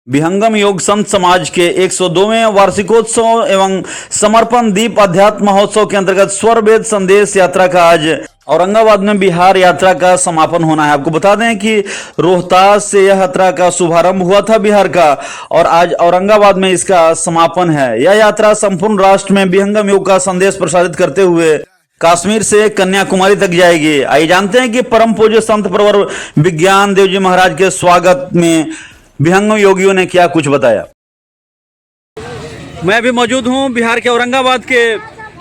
विहंगम योग संत समाज के 102वें वार्षिकोत्सव एवं समर्पण दीप अध्यात्म महोत्सव के अंतर्गत स्वर वेद संदेश यात्रा का आज औरंगाबाद में बिहार यात्रा का समापन होना है। आपको बता दें कि रोहतास से यह यात्रा का शुभारंभ हुआ था बिहार का, और आज औरंगाबाद में इसका समापन है। यह यात्रा संपूर्ण राष्ट्र में विहंगम योग का संदेश प्रसारित करते हुए कश्मीर से कन्याकुमारी तक जाएगी। आइए जानते हैं कि परम पूज्य संत प्रवर विज्ञान देव जी महाराज के स्वागत में विहंगम योगियों ने क्या कुछ बताया। मैं भी मौजूद हूं बिहार के औरंगाबाद के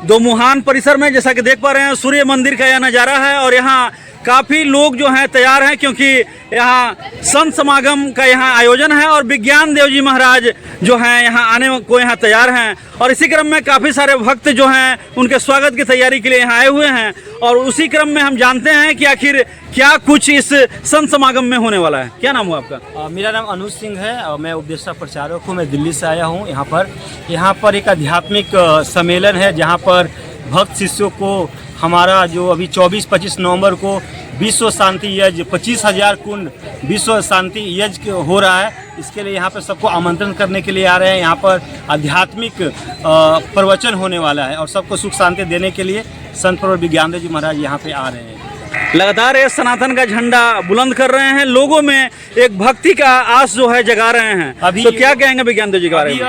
दोमुहान परिसर में। जैसा कि देख पा रहे हैं, सूर्य मंदिर का यह नज़ारा है और यहाँ काफ़ी लोग जो हैं तैयार हैं, क्योंकि यहाँ संत समागम का यहाँ आयोजन है और विज्ञान देव जी महाराज जो हैं यहाँ आने को यहाँ तैयार हैं। और इसी क्रम में काफ़ी सारे भक्त जो हैं उनके स्वागत की तैयारी के लिए यहाँ आए हुए हैं। और उसी क्रम में हम जानते हैं कि आखिर क्या कुछ इस संत समागम में होने वाला है। क्या नाम हुआ आपका? मेरा नाम अनुज सिंह है और मैं उपदेष्टा प्रचारक हूँ। मैं दिल्ली से आया हूँ। यहाँ पर एक आध्यात्मिक सम्मेलन है जहाँ पर भक्त शिष्यों को हमारा जो अभी 24-25 नवंबर को विश्व शांति यज्ञ 25,000 कुंड विश्व शांति यज्ञ हो रहा है। इसके लिए यहाँ पर सबको आमंत्रण करने के लिए आ रहे हैं। यहाँ पर आध्यात्मिक प्रवचन होने वाला है और सबको सुख शांति देने के लिए संत प्रवर विज्ञान देव जी महाराज यहाँ पे आ रहे हैं। लगातार ये सनातन का झंडा बुलंद कर रहे हैं, लोगों में एक भक्ति का आस जो है जगा रहे हैं। अभी तो क्या कहेंगे विज्ञान देव जी के बारे में?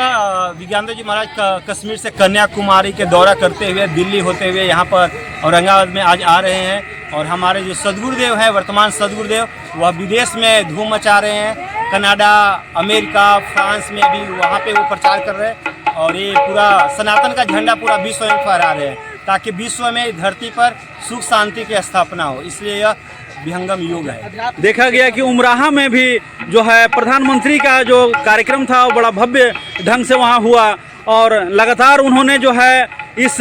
विज्ञान देव जी महाराज कश्मीर से कन्याकुमारी के दौरा करते हुए दिल्ली होते हुए यहाँ पर औरंगाबाद में आज आ रहे हैं। और हमारे जो सदगुरुदेव हैं, वर्तमान सदगुरुदेव, वह विदेश में धूम मचा रहे हैं। कनाडा, अमेरिका, फ्रांस में भी वहाँ पे वो प्रचार कर रहे हैं और ये पूरा सनातन का झंडा पूरा विश्व में फहरा रहे हैं ताकि विश्व में धरती पर सुख शांति की स्थापना हो। इसलिए यह विहंगम योग है। देखा गया कि उमराहा में भी जो है प्रधानमंत्री का जो कार्यक्रम था वो बड़ा भव्य ढंग से वहाँ हुआ और लगातार उन्होंने जो है इस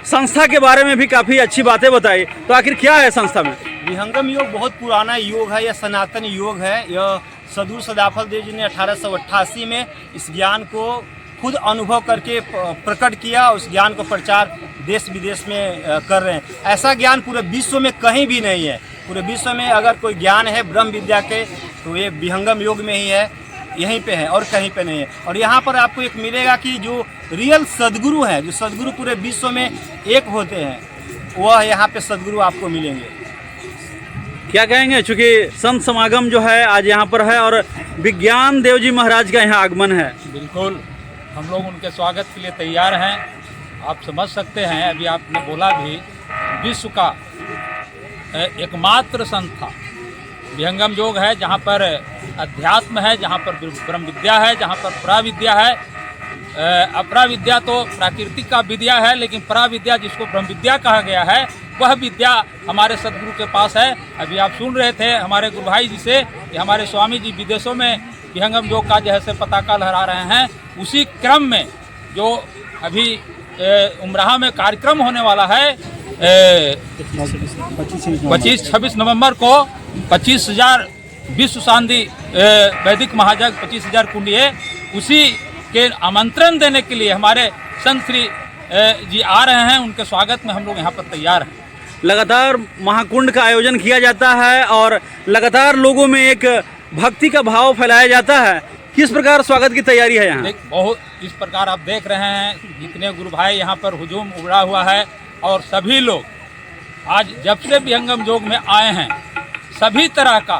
संस्था के बारे में भी काफ़ी अच्छी बातें बताई। तो आखिर क्या है संस्था में? विहंगम योग बहुत पुराना योग है। यह सनातन योग है। यह सदगुरु सदाफल देव जी ने 1888 में इस ज्ञान को खुद अनुभव करके प्रकट किया। उस ज्ञान को प्रचार देश विदेश में कर रहे हैं। ऐसा ज्ञान पूरे विश्व में कहीं भी नहीं है। पूरे विश्व में अगर कोई ज्ञान है ब्रह्म विद्या के तो ये विहंगम योग में ही है, यहीं पे है और कहीं पे नहीं है। और यहाँ पर आपको एक मिलेगा कि जो रियल सदगुरु हैं, जो सदगुरु पूरे विश्व में एक होते हैं, वह यहाँ पे सदगुरु आपको मिलेंगे। क्या कहेंगे, चूँकि संत समागम जो है आज यहाँ पर है और विज्ञान देव जी महाराज का यहाँ आगमन है? बिल्कुल, हम लोग उनके स्वागत के लिए तैयार हैं। आप समझ सकते हैं, अभी आपने बोला भी, विश्व का एकमात्र संस्था विहंगम योग है जहाँ पर अध्यात्म है, जहाँ पर ब्रह्म विद्या है, जहाँ पर पराविद्या है। अपराविद्या तो प्राकृतिक का विद्या है, लेकिन पराविद्या जिसको ब्रह्म विद्या कहा गया है, वह विद्या हमारे सदगुरु के पास है। अभी आप सुन रहे थे हमारे गुरु भाई जी से कि हमारे स्वामी जी विदेशों में विहंगम योग का जैसे पताका लहरा रहे हैं। उसी क्रम में जो अभी उमराहा में कार्यक्रम होने वाला है 25-26 नवंबर को 25,000 विश्व शांति वैदिक महायज्ञ 25,000 कुंडीय, उसी के आमंत्रण देने के लिए हमारे संत श्री जी आ रहे हैं। उनके स्वागत में हम लोग यहाँ पर तैयार हैं। लगातार महाकुंड का आयोजन किया जाता है और लगातार लोगों में एक भक्ति का भाव फैलाया जाता है। किस प्रकार स्वागत की तैयारी है यहाँ? बहुत इस प्रकार आप देख रहे हैं, जितने गुरु भाई यहाँ पर हुजूम उमड़ा हुआ है और सभी लोग आज जब से विहंगम योग में आए हैं, सभी तरह का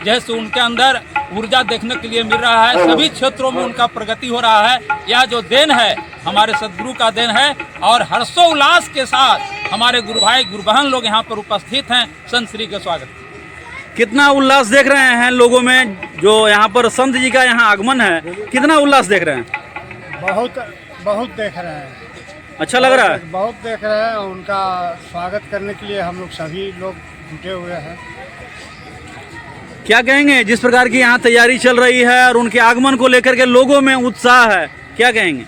जैसे उनके अंदर ऊर्जा देखने के लिए मिल रहा है। सभी क्षेत्रों में उनका प्रगति हो रहा है। यह जो देन है हमारे सदगुरु का देन है और हर्षोल्लास के साथ हमारे गुरु भाई गुरु बहन लोग यहाँ पर उपस्थित हैं संत श्री के स्वागत। कितना उल्लास देख रहे हैं लोगों में, जो यहाँ पर संत जी का यहाँ आगमन है, कितना उल्लास देख रहे हैं? बहुत देख रहे हैं। अच्छा लग रहा है? बहुत देख रहे हैं। उनका स्वागत करने के लिए हम लोग सभी लोग जुटे हुए हैं। क्या कहेंगे, जिस प्रकार की यहाँ तैयारी चल रही है और उनके आगमन को लेकर के लोगों में उत्साह है, क्या कहेंगे?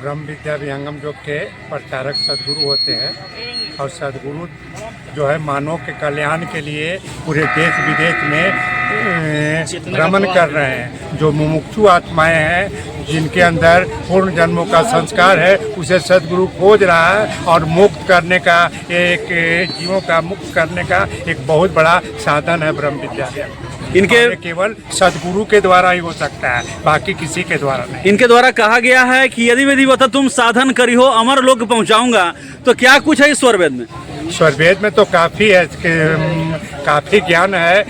ब्रह्म विद्या विहंगम योग के प्रचारक सदगुरु होते हैं और सदगुरु जो है मानव के कल्याण के लिए पूरे देश विदेश में भ्रमण कर रहे हैं। जो मुमुक्षु आत्माएं हैं, जिनके अंदर पूर्ण जन्मों का संस्कार है, उसे सदगुरु खोज रहा है और मुक्त करने का, एक जीवों का मुक्त करने का एक बहुत बड़ा साधन है ब्रह्म विद्या। इनके और ये केवल सदगुरु के द्वारा ही हो सकता है, बाकी किसी के द्वारा नहीं। इनके द्वारा कहा गया है कि यदि विधिवत तुम साधन करी हो अमर लोक पहुंचाऊंगा, तो क्या कुछ है इस स्वर वेद में? स्वरवेद में तो काफ़ी है, काफ़ी ज्ञान है,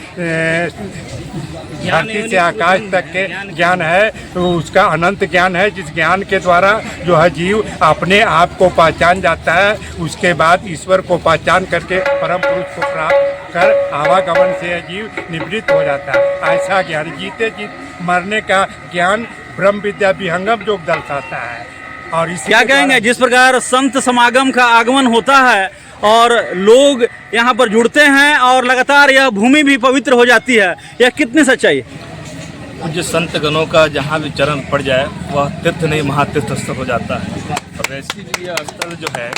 धरती से आकाश तक के ज्ञान है, तो उसका अनंत ज्ञान है, जिस ज्ञान के द्वारा जो है जीव अपने आप को पहचान जाता है, उसके बाद ईश्वर को पहचान करके परम पुरुष को प्राप्त कर आवागमन से जीव निवृत्त हो जाता है। ऐसा ज्ञान जीते जीत मरने का ज्ञान ब्रह्म विद्या विहंगम योग दर्शाता है। और इसी क्या के द्वारा- कहेंगे, जिस प्रकार संत समागम का आगमन होता है और लोग यहाँ पर जुड़ते हैं और लगातार यह भूमि भी पवित्र हो जाती है, यह कितनी सच्चाई है? पूज्य संत गणों का जहाँ भी चरण पड़ जाए वह तीर्थ नहीं महातीर्थ स्थल हो जाता है। और वैसे भी यह स्थल जो है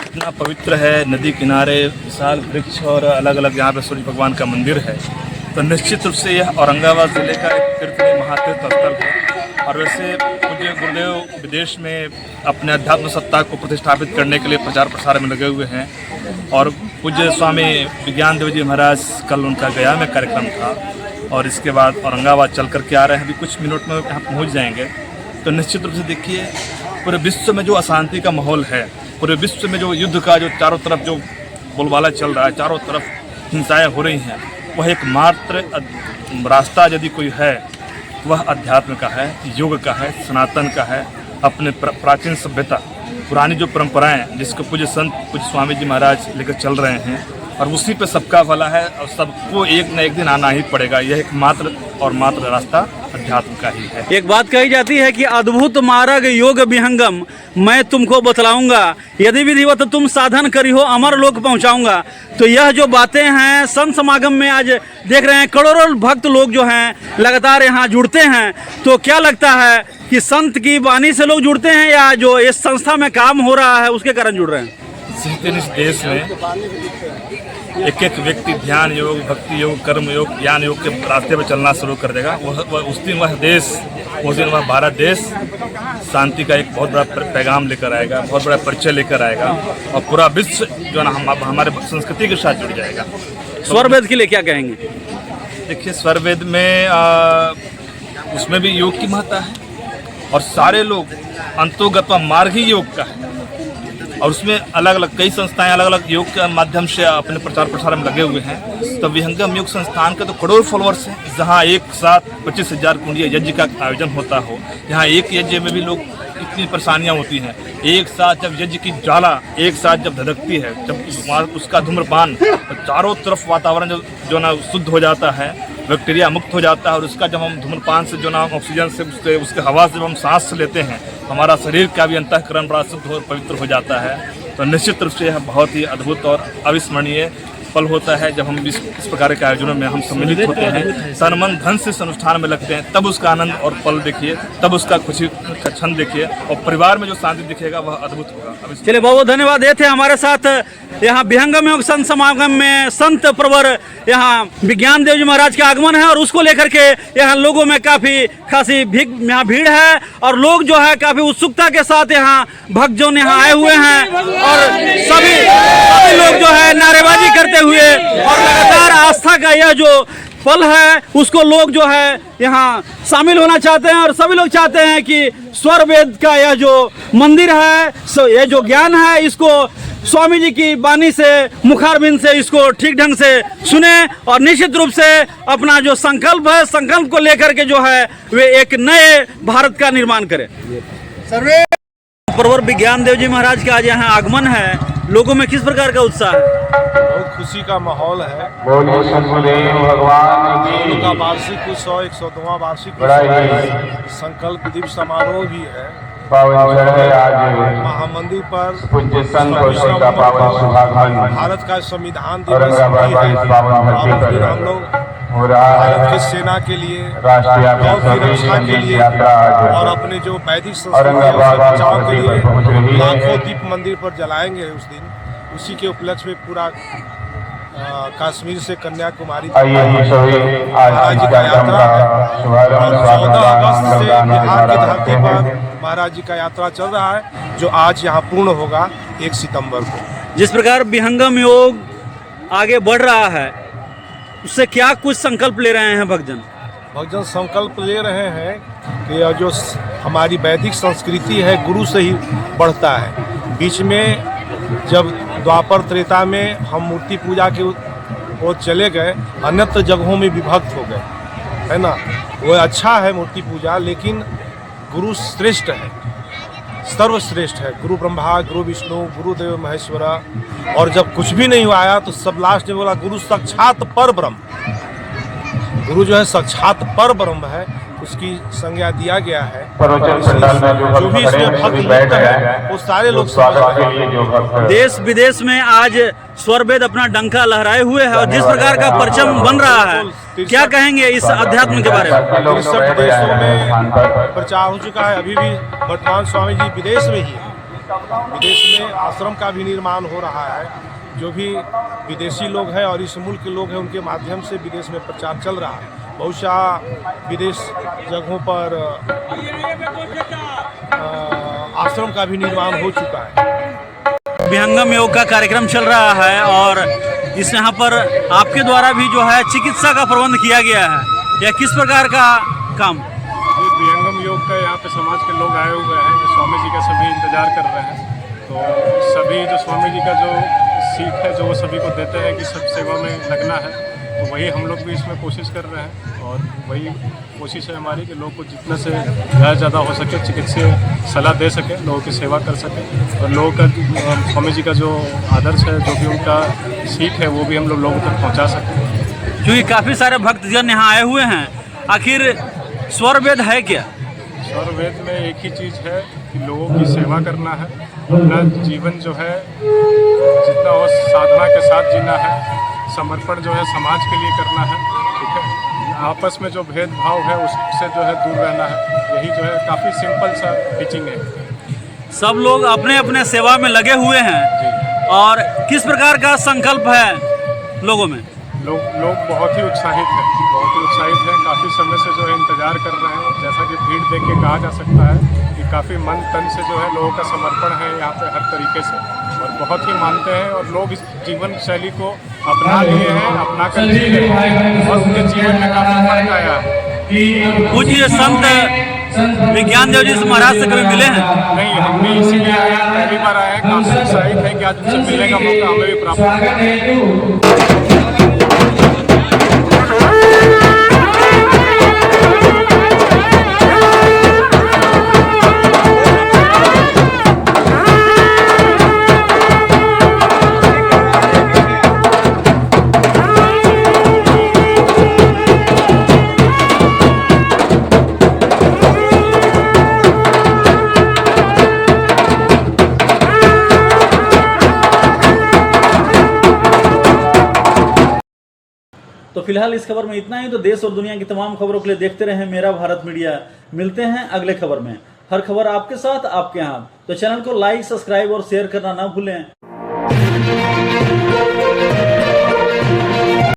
इतना पवित्र है, नदी किनारे विशाल वृक्ष और अलग अलग यहाँ पे सूर्य भगवान का मंदिर है, तो निश्चित रूप से यह औरंगाबाद जिले का एक तीर्थ नहीं महातीर्थ स्थल है। और वैसे पूज्य गुरुदेव विदेश में अपने अध्यात्म सत्ता को प्रतिष्ठापित करने के लिए प्रचार प्रसार में लगे हुए हैं। और पूज्य स्वामी विज्ञान देव जी महाराज कल उनका गया में कार्यक्रम था और इसके बाद औरंगाबाद चल कर के आ रहे हैं, अभी कुछ मिनट में यहाँ पहुँच जाएंगे। तो निश्चित रूप से देखिए पूरे विश्व में जो अशांति का माहौल है, पूरे विश्व में जो युद्ध का जो चारों तरफ जो बोलबाला चल रहा है, चारों तरफ हिंसाएँ हो रही हैं, वह एकमात्र रास्ता यदि कोई है वह अध्यात्म का है, योग का है, सनातन का है। अपने प्राचीन सभ्यता, पुरानी जो परंपराएं जिसको पूज्य संत पूज्य स्वामी जी महाराज लेकर चल रहे हैं, और उसी पे सबका भला है और सबको एक न एक दिन आना ही पड़ेगा। यह एक मात्र और मात्र रास्ता अध्यात्म का ही है। एक बात कही जाती है कि अद्भुत मार्ग योग विहंगम मैं तुमको बतलाऊंगा, यदि विधिवत तुम साधन करी हो अमर लोक पहुंचाऊंगा। तो यह जो बातें हैं संत समागम में आज देख रहे हैं, करोड़ों भक्त लोग जो हैं लगातार यहाँ जुड़ते हैं। तो क्या लगता है कि संत की वाणी से लोग जुड़ते हैं या जो इस संस्था में काम हो रहा है उसके कारण जुड़ रहे हैं? इस देश में एक एक व्यक्ति ध्यान योग, भक्ति योग, कर्म योग, ज्ञान योग के रास्ते पर चलना शुरू कर देगा, उस दिन वह भारत देश शांति का एक बहुत बड़ा पैगाम लेकर आएगा, बहुत बड़ा परिचय लेकर आएगा और पूरा विश्व जो है ना हमारे संस्कृति के साथ जुड़ जाएगा। स्वर वेद के लिए क्या कहेंगे? देखिए स्वर वेद में उसमें भी योग की महत्ता है और सारे लोग अंतोगत मार्ग ही योग का है। और उसमें अलग अलग कई संस्थाएं अलग अलग योग के माध्यम से अपने प्रचार प्रसार में लगे हुए हैं। तो विहंगम योग संस्थान के तो करोड़ फॉलोअर्स हैं, जहां एक साथ 25,000 कुंडीय यज्ञ का आयोजन होता हो। यहाँ एक यज्ञ में भी लोग कितनी परेशानियां होती हैं। एक साथ जब यज्ञ की ज्वाला एक साथ जब धधकती है, जब उसका धूम्रपान तो चारों तरफ वातावरण जो ना शुद्ध हो जाता है, बैक्टीरिया मुक्त हो जाता है। और उसका जब हम धूम्रपान से जो ना ऑक्सीजन से उसके हवा से जब हम सांस लेते हैं, हमारा शरीर का भी अंतःकरण बड़ा शुद्ध और पवित्र हो जाता है। तो निश्चित रूप से यह बहुत ही अद्भुत और अविस्मरणीय पल होता है जब हम इस प्रकार के आयोजनों में हम सम्मिलित होते हैं, तन मन धन से इस अनुष्ठान में लगते हैं, तब उसका आनंद और पल देखिए, तब उसका खुशी का क्षण देखिए और परिवार में जो शांति दिखेगा वह अद्भुत होगा। चलिए बहुत बहुत धन्यवाद। ये थे हमारे साथ यहाँ विहंगम योग संत समागम में संत प्रवर यहाँ विज्ञान देव जी महाराज का आगमन है और उसको लेकर के यहाँ लोगों में काफ़ी खासी यहाँ भीड़ है और लोग जो है काफ़ी उत्सुकता के साथ यहाँ भक्तजन यहाँ आए हुए हैं और सभी लोग जो है नारेबाजी करते हुए और लगातार आस्था का यह जो पल है उसको लोग जो है यहाँ शामिल होना चाहते हैं और सभी लोग चाहते हैं कि स्वर वेद का यह जो मंदिर है, यह जो ज्ञान है, इसको स्वामी जी की वाणी से मुखारबिंद से इसको ठीक ढंग से सुने और निश्चित रूप से अपना जो संकल्प है, संकल्प को लेकर के जो है वे एक नए भारत का निर्माण करें। प्रवर विज्ञान देव जी महाराज का आज यहाँ आगमन है, लोगों में किस प्रकार का उत्साह है? बहुत खुशी का माहौल है। उनका वार्षिक उत्सव 102वां वार्षिक उत्सव संकल्प दिवस समारोह भी है। महामंदिर पर भारत का संविधान दिवस भी है। हम लोग भारत की सेना के लिए, गांव की रक्षा के लिए और अपने जो वैदिक संस्कृति से बचाव के लिए लाखों दीप मंदिर पर जलाएंगे उस दिन। उसी के उपलक्ष्य में पूरा कश्मीर से कन्याकुमारी महाराज जी का यात्रा और 14 अगस्त से बिहार की धरती पर महाराज जी का यात्रा चल रहा है, जो आज यहाँ पूर्ण होगा 1 सितंबर को। जिस प्रकार विहंगम योग आगे बढ़ रहा है, उससे क्या कुछ संकल्प ले रहे हैं भक्तजन? भक्तजन संकल्प ले रहे हैं कि यह जो हमारी वैदिक संस्कृति है गुरु से ही बढ़ता है। बीच में जब द्वापर त्रेता में हम मूर्ति पूजा के वो चले गए, अन्यत्र जगहों में विभक्त हो गए, है ना। वो अच्छा है मूर्ति पूजा, लेकिन गुरु श्रेष्ठ है, सर्वश्रेष्ठ है। गुरु ब्रह्मा, गुरु विष्णु, गुरुदेव महेश्वरा। और जब कुछ भी नहीं आया तो सब लास्ट में बोला गुरु साक्षात पर ब्रह्म। गुरु जो है साक्षात पर ब्रह्म है, उसकी संज्ञा दिया गया है। जो भी इसमें भक्त लोग हैं वो सारे लोग समझ रहे हैं। देश विदेश में आज स्वरवेद अपना डंका लहराए हुए है और जिस प्रकार का परचम बन रहा है, क्या कहेंगे इस अध्यात्म के बारे में? 63 देशों में प्रचार हो चुका है। अभी भी वर्तमान स्वामी जी विदेश में ही है। विदेश में आश्रम का भी निर्माण हो रहा है। जो भी विदेशी लोग हैं और इस मुल्क के लोग हैं, उनके माध्यम से विदेश में प्रचार चल रहा है। बहुशः विदेश जगहों पर आश्रम का भी निर्माण हो चुका है। विहंगम योग का कार्यक्रम चल रहा है और इस यहाँ पर आपके द्वारा भी जो है चिकित्सा का प्रबंध किया गया है। यह किस प्रकार का काम? ये विहंगम योग का यहाँ पे समाज के लोग आए हुए हैं, जो स्वामी जी का सभी इंतजार कर रहे हैं। तो सभी जो स्वामी जी का जो सीख है जो वो सभी को देते हैं कि सब सेवा में लगना है, तो वही हम लोग भी इसमें कोशिश कर रहे हैं। और वही कोशिश है हमारी कि लोग को जितना से ज़्यादा हो सके चिकित्सीय सलाह दे सके, लोगों की सेवा कर सके और लोगों का स्वामी जी का जो आदर्श है, जो भी उनका सीख है, वो भी हम लोगों तक पहुँचा सकें। क्योंकि काफ़ी सारे भक्तजन यहाँ आए हुए हैं, आखिर स्वरवेद है क्या? स्वरवेद में एक ही चीज़ है कि लोगों की सेवा करना है, अपना जीवन जो है जितना हो साधना के साथ जीना है, समर्पण जो है समाज के लिए करना है, ठीक है। आपस में जो भेदभाव है उससे जो है दूर रहना है। यही जो है काफ़ी सिंपल सा टीचिंग है। सब लोग अपने अपने सेवा में लगे हुए हैं और किस प्रकार का संकल्प है लोगों में? लोग बहुत ही उत्साहित हैं, काफ़ी समय से जो है इंतज़ार कर रहे हैं। जैसा कि भीड़ देख के कहा जा सकता है कि काफ़ी मन तन से जो है लोगों का समर्पण है यहाँ पे हर तरीके से, और बहुत ही मानते हैं। और लोग इस जीवन शैली को अपना लिए हैं, अपना कर जी रहे हैं और उनके जीवन में काफ़ी फर्क आया है। पूज्य संत विज्ञान देव जी से महाराज से कभी मिले हैं? नहीं, हम भी इसीलिए आए हैं, पहली बार आए हैं। काफ़ी उत्साहित है कि आज उनसे मिलने का मौका हमें भी प्राप्त हुआ। तो फिलहाल इस खबर में इतना ही। तो देश और दुनिया की तमाम खबरों के लिए देखते रहें मेरा भारत मीडिया। मिलते हैं अगले खबर में। हर खबर आपके साथ, आपके यहाँ। तो चैनल को लाइक, सब्सक्राइब और शेयर करना ना भूलें।